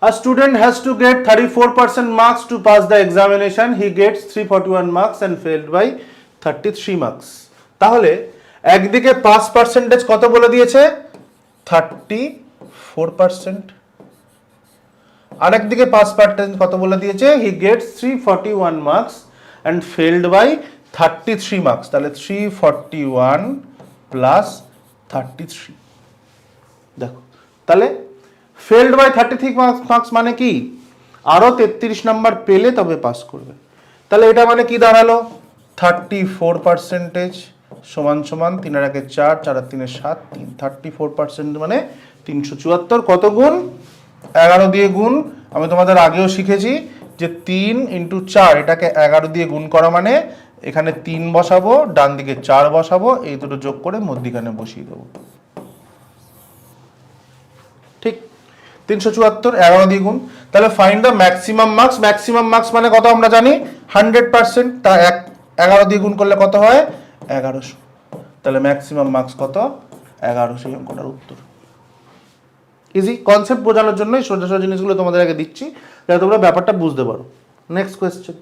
A student has to get 34% marks to pass the examination. He gets 341 marks and failed by 33 marks. তাহলে একদিকে pass percentage কত বলে দিয়েছে 34%, আরেকদিকে pass percentage কত বলে দিয়েছে he gets 341 marks and failed by 33 marks. তাহলে 341 plus 33, দেখো তাহলে ফেলড বাই 33 মার্কস মানে কি আরো 33 নাম্বার পেলে তবে পাস করবে। তাহলে এটা মানে কি দাঁড়ালো 34% সমান সমান 3 আর 1 4, 4 আর 3 7, 34% মানে 374। কত গুণ 11 দিয়ে গুণ। আমি তোমাদের আগেও শিখেছি যে 3 × 4 এটাকে 11 দিয়ে গুণ করা মানে এখানে 3 বসাবো, ডান দিকে 4 বসাবো, এই দুটো যোগ করে মধ্যিখানে বসিয়ে দেবো। ঠিক 374 11 দিয়ে গুণ। তাহলে find the maximum marks. Maximum marks মানে কত আমরা জানি 100%, তা 11 দিয়ে গুণ করলে কত হয় 1100। তাহলে ম্যাক্সিমাম মার্কস কত 1100, এই অঙ্কটার উত্তর। ইজি, কনসেপ্ট বোঝানোর জন্যই সোজা সোজা জিনিসগুলো তোমাদের আগে দিচ্ছি যাতে তোমরা ব্যাপারটা বুঝতে পারো। Next question.